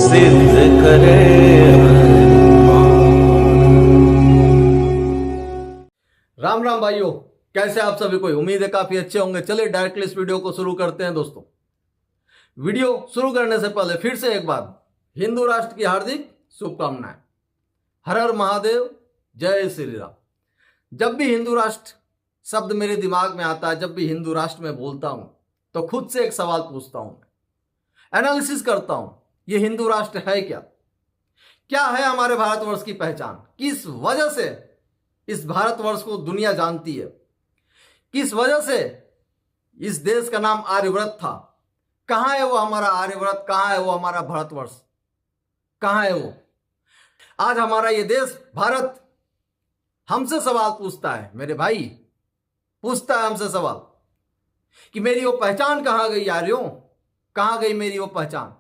सिद्ध करे राम राम भाइयों, कैसे आप सभी को? उम्मीद है काफी अच्छे होंगे। चलिए डायरेक्टली इस वीडियो को शुरू करते हैं। दोस्तों, वीडियो शुरू करने से पहले फिर से एक बार हिंदू राष्ट्र की हार्दिक शुभकामनाएं। हर हर महादेव, जय श्री राम। जब भी हिंदू राष्ट्र शब्द मेरे दिमाग में आता है, जब भी हिंदू राष्ट्र में बोलता हूं, तो खुद से एक सवाल पूछता हूं, एनालिसिस करता हूं, ये हिंदू राष्ट्र है क्या? क्या है हमारे भारतवर्ष की पहचान? किस वजह से इस भारतवर्ष को दुनिया जानती है? किस वजह से इस देश का नाम आर्यव्रत था? कहां है वो हमारा आर्यव्रत? कहां है वो हमारा भारतवर्ष? कहां है वो? आज हमारा ये देश भारत हमसे सवाल पूछता है, मेरे भाई, पूछता है हमसे सवाल कि मेरी वो पहचान कहां गई आर्यों? कहां गई मेरी वो पहचान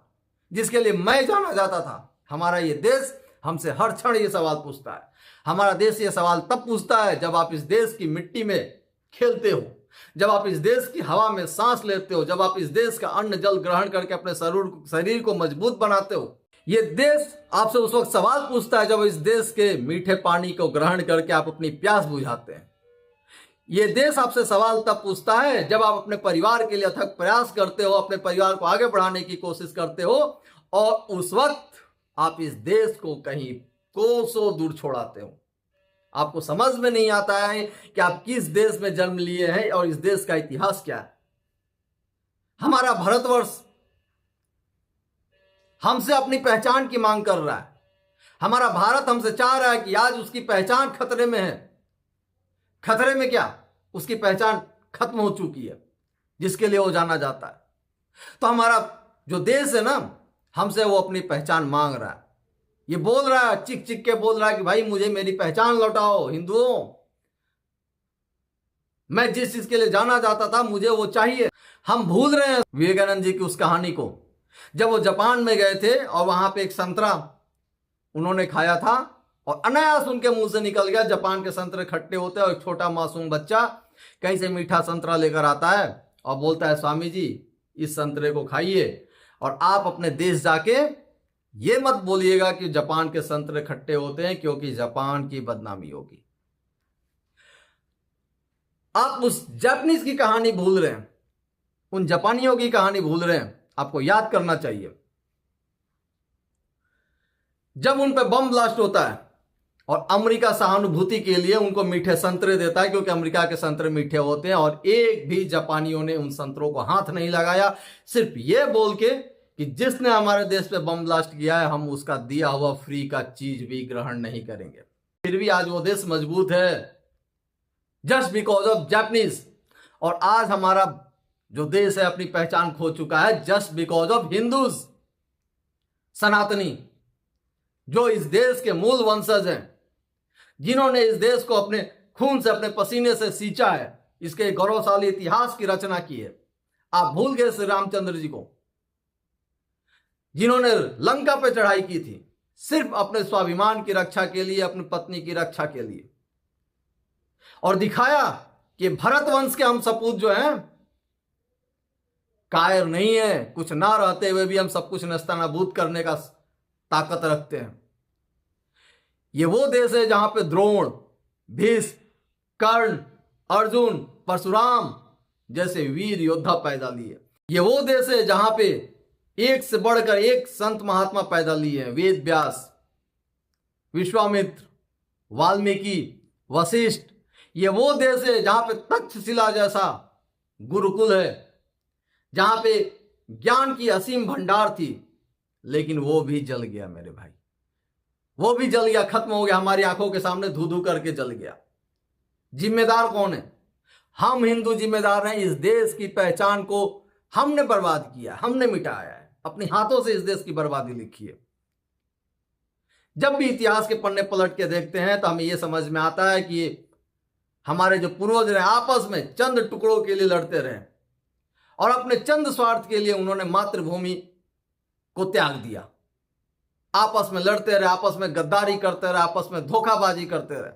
जिसके लिए मैं जाना जाता था? हमारा ये देश हमसे हर क्षण ये सवाल पूछता है। हमारा देश ये सवाल तब पूछता है जब आप इस देश की मिट्टी में खेलते हो, जब आप इस देश की हवा में सांस लेते हो, जब आप इस देश का अन्न जल ग्रहण करके अपने शरीर को मजबूत बनाते हो। ये देश आपसे उस वक्त सवाल पूछता है जब इस देश के मीठे पानी को ग्रहण करके आप अपनी प्यास बुझाते हैं। ये देश आपसे सवाल तब पूछता है जब आप अपने परिवार के लिए अथक प्रयास करते हो, अपने परिवार को आगे बढ़ाने की कोशिश करते हो, और उस वक्त आप इस देश को कहीं कोसों दूर छोड़ाते हो। आपको समझ में नहीं आता है कि आप किस देश में जन्म लिए हैं और इस देश का इतिहास क्या है। हमारा भारतवर्ष हमसे अपनी पहचान की मांग कर रहा है। हमारा भारत हमसे चाह रहा है कि आज उसकी पहचान खतरे में है। खतरे में क्या? उसकी पहचान खत्म हो चुकी है जिसके लिए वो जाना जाता है। तो हमारा जो देश है ना, हमसे वो अपनी पहचान मांग रहा है। ये बोल रहा है, चिक चिक के बोल रहा है कि भाई मुझे मेरी पहचान लौटाओ हिंदुओं। मैं जिस चीज के लिए जाना जाता था मुझे वो चाहिए। हम भूल रहे हैं विवेकानंद जी की उस कहानी को, जब वो जापान में गए थे और वहां पे एक संतरा उन्होंने खाया था और अनायास उनके मुंह से निकल गया। जापान के संतरे खट्टे होते हैं और एक छोटा मासूम बच्चा कहीं से मीठा संतरा लेकर आता है और बोलता है, स्वामी जी इस संतरे को खाइए और आप अपने देश जाके ये मत बोलिएगा कि जापान के संतरे खट्टे होते हैं, क्योंकि जापान की बदनामी होगी। आप उस जापानीज की कहानी भूल रहे हैं, उन जापानियों की कहानी भूल रहे हैं। आपको याद करना चाहिए, जब उन पे बम ब्लास्ट होता है और अमेरिका सहानुभूति के लिए उनको मीठे संतरे देता है, क्योंकि अमेरिका के संतरे मीठे होते हैं, और एक भी जापानियों ने उन संतरों को हाथ नहीं लगाया, सिर्फ ये बोल के कि जिसने हमारे देश पे बम ब्लास्ट किया है हम उसका दिया हुआ फ्री का चीज भी ग्रहण नहीं करेंगे। फिर भी आज वो देश मजबूत है, जस्ट बिकॉज ऑफ जापानीज। और आज हमारा जो देश है अपनी पहचान खो चुका है जस्ट बिकॉज ऑफ हिंदूज, सनातनी, जो इस देश के मूल वंशज हैं, जिन्होंने इस देश को अपने खून से, अपने पसीने से सींचा है, इसके गौरवशाली इतिहास की रचना की है। आप भूल गए श्री रामचंद्र जी को, जिन्होंने लंका पे चढ़ाई की थी सिर्फ अपने स्वाभिमान की रक्षा के लिए, अपनी पत्नी की रक्षा के लिए, और दिखाया कि भरत वंश के हम सपूत जो हैं कायर नहीं है, कुछ ना रहते हुए भी हम सब कुछ नस्तानाबूद करने का ताकत रखते हैं। ये वो देश है जहां पे द्रोण, भीष्म, कर्ण, अर्जुन, परशुराम जैसे वीर योद्धा पैदा लिए। ये वो देश है जहां पे एक से बढ़कर एक संत महात्मा पैदा लिए हैं। वेद व्यास, विश्वामित्र, वाल्मीकि, वशिष्ठ। ये वो देश है जहां पे तक्षशिला जैसा गुरुकुल है, जहां पे ज्ञान की असीम भंडार थी, लेकिन वो भी जल गया मेरे भाई, वो भी जल गया, खत्म हो गया, हमारी आंखों के सामने धू धू करके जल गया। जिम्मेदार कौन है? हम हिंदू जिम्मेदार हैं। इस देश की पहचान को हमने बर्बाद किया, हमने मिटाया है, अपने हाथों से इस देश की बर्बादी लिखी है। जब भी इतिहास के पन्ने पलट के देखते हैं तो हमें यह समझ में आता है कि हमारे जो पूर्वज रहे आपस में चंद टुकड़ों के लिए लड़ते रहे और अपने चंद स्वार्थ के लिए उन्होंने मातृभूमि को त्याग दिया। आपस में लड़ते रहे, आपस में गद्दारी करते रहे, आपस में धोखाबाजी करते रहे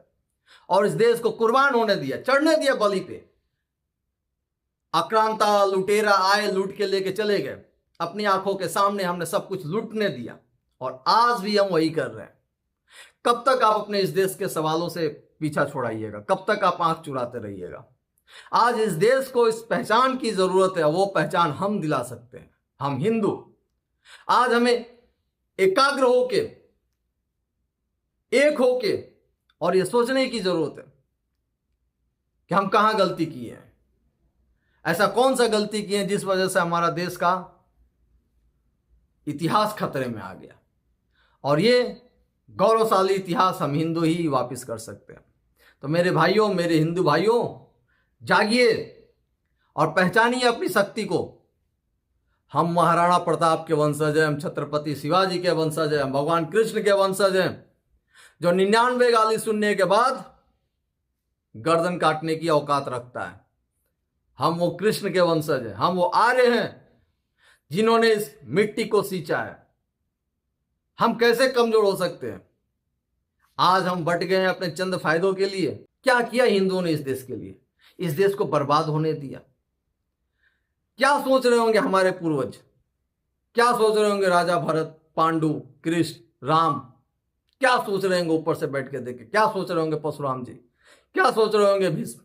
और इस देश को कुर्बान होने दिया, चढ़ने दिया बलि पे। आक्रांता लुटेरा आए, लूट के लेके चले गए। अपनी आंखों के सामने हमने सब कुछ लूटने दिया और आज भी हम वही कर रहे हैं। कब तक आप अपने इस देश के सवालों से पीछा छोड़ाइएगा? कब तक आप आंख चुराते रहिएगा? आज इस देश को इस पहचान की जरूरत है, वो पहचान हम दिला सकते हैं, हम हिंदू। आज हमें एकाग्र होके, एक होके और ये सोचने की जरूरत है कि हम कहां गलती किए हैं, ऐसा कौन सा गलती किए हैं जिस वजह से हमारा देश का इतिहास खतरे में आ गया। और ये गौरवशाली इतिहास हम हिंदू ही वापस कर सकते हैं। तो मेरे भाइयों, मेरे हिंदू भाइयों, जागिए और पहचानिए अपनी शक्ति को। हम महाराणा प्रताप के वंशज हैं, हम छत्रपति शिवाजी के वंशज हैं, हम भगवान कृष्ण के वंशज हैं, जो 99 गाली सुनने के बाद गर्दन काटने की औकात रखता है। हम वो कृष्ण के वंशज हैं, हम वो आर्य हैं जिन्होंने इस मिट्टी को सींचा है। हम कैसे कमजोर हो सकते हैं? आज हम बट गए हैं अपने चंद फायदों के लिए। क्या किया हिंदुओं ने इस देश के लिए? इस देश को बर्बाद होने दिया। क्या सोच रहे होंगे हमारे पूर्वज? क्या सोच रहे होंगे राजा भरत, पांडु, कृष्ण, राम? क्या सोच रहे होंगे ऊपर से बैठ के देखे? क्या सोच रहे होंगे परशुराम जी? क्या सोच रहे होंगे भीष्म?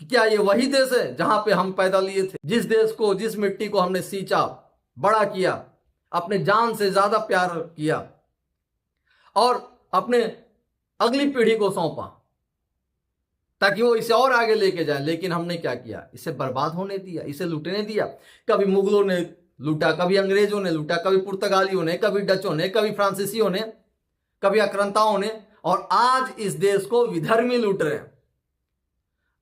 क्या ये वही देश है जहां पे हम पैदा लिए थे? जिस देश को, जिस मिट्टी को हमने सींचा, बड़ा किया, अपने जान से ज्यादा प्यार किया और अपने अगली पीढ़ी को सौंपा ताकि वो इसे और आगे लेके जाए। लेकिन हमने क्या किया? इसे बर्बाद होने दिया, इसे लूटने दिया। कभी मुगलों ने लूटा, कभी अंग्रेजों ने लूटा, कभी पुर्तगालियों ने, कभी डचों ने, कभी फ्रांसीसियों ने, कभी आक्रांताओं ने, और आज इस देश को विधर्मी लूट रहे हैं।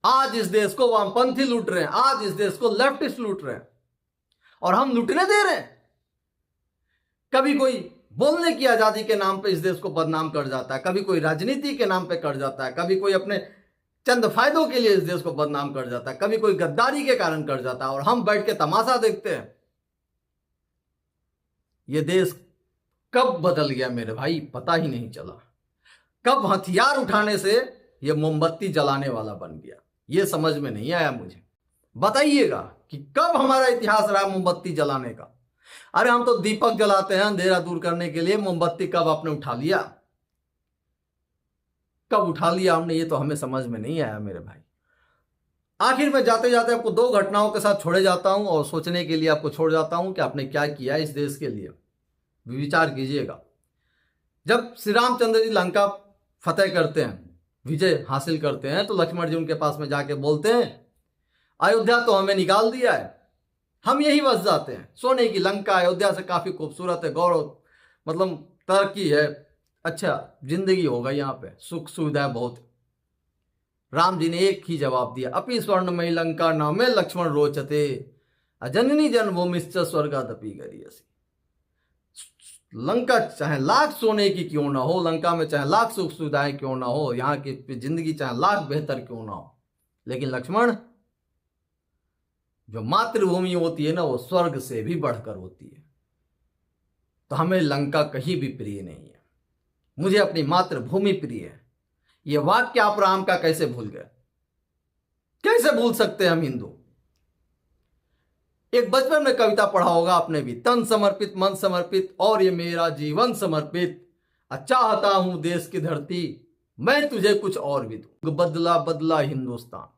आज इस देश को वामपंथी लूट रहे हैं, आज इस देश को लेफ्टिस्ट लूट रहे हैं और हम लूटने दे रहे हैं। कभी कोई बोलने की आजादी के नाम पे इस देश को बदनाम कर जाता है, कभी कोई राजनीति के नाम पे कर जाता है, कभी कोई अपने चंद फायदों के लिए इस देश को बदनाम कर जाता है, कभी कोई गद्दारी के कारण कर जाता है, और हम बैठ के तमाशा देखते हैं। यह देश कब बदल गया मेरे भाई, पता ही नहीं चला। कब हथियार उठाने से यह मोमबत्ती जलाने वाला बन गया, यह समझ में नहीं आया मुझे। बताइएगा कि कब हमारा इतिहास रहा मोमबत्ती जलाने का? अरे हम तो दीपक जलाते हैं अंधेरा दूर करने के लिए, मोमबत्ती कब आपने उठा लिया? कब उठा लिया हमने, ये तो हमें समझ में नहीं आया मेरे भाई। आखिर में जाते जाते आपको दो घटनाओं के साथ छोड़े जाता हूं और सोचने के लिए आपको छोड़ जाता हूं कि आपने क्या किया इस देश के लिए। विचार कीजिएगा। जब श्री रामचंद्र जी लंका फतेह करते हैं, विजय हासिल करते हैं, तो लक्ष्मण जी उनके पास में जाके बोलते हैं, अयोध्या तो हमें निकाल दिया है, हम यही बस जाते हैं। सोने की लंका, अयोध्या से काफी खूबसूरत है, गौरव मतलब तरक्की है, अच्छा जिंदगी होगा, यहाँ पे सुख सुविधा बहुत। राम जी ने एक ही जवाब दिया, अपि स्वर्णमयी लंका नामे लक्ष्मण रोचते अजननी जन्मभूमिश्च स्वर्गादपि गरीयसी। लंका चाहे लाख सोने की क्यों ना हो, लंका में चाहे लाख सुख सुविधाएं क्यों ना हो, यहाँ की जिंदगी चाहे लाख बेहतर क्यों ना हो, लेकिन लक्ष्मण, जो मातृभूमि होती है ना, वो स्वर्ग से भी बढ़कर होती है। तो हमें लंका कहीं भी प्रिय नहीं है, मुझे अपनी मातृभूमि प्रिय है। यह वाक्य आप राम का कैसे भूल गए? कैसे भूल सकते हैं हम हिंदू? एक बचपन में कविता पढ़ा होगा आपने भी, तन समर्पित मन समर्पित और ये मेरा जीवन समर्पित, चाहता हूं देश की धरती मैं तुझे कुछ और भी दूं। बदला बदला हिंदुस्तान,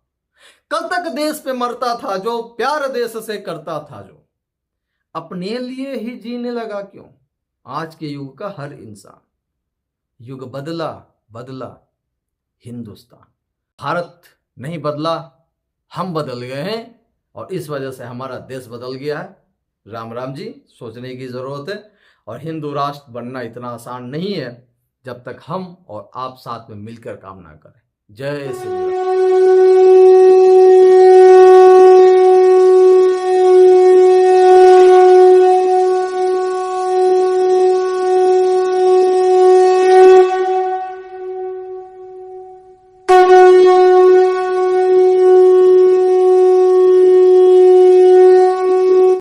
कल तक देश पे मरता था जो, प्यार देश से करता था जो, अपने लिए ही जीने लगा क्यों आज के युग का हर इंसान। युग बदला बदला हिंदुस्तान। भारत नहीं बदला, हम बदल गए हैं और इस वजह से हमारा देश बदल गया है। राम राम जी, सोचने की जरूरत है। और हिंदू राष्ट्र बनना इतना आसान नहीं है जब तक हम और आप साथ में मिलकर काम ना करें। जय श्री राम।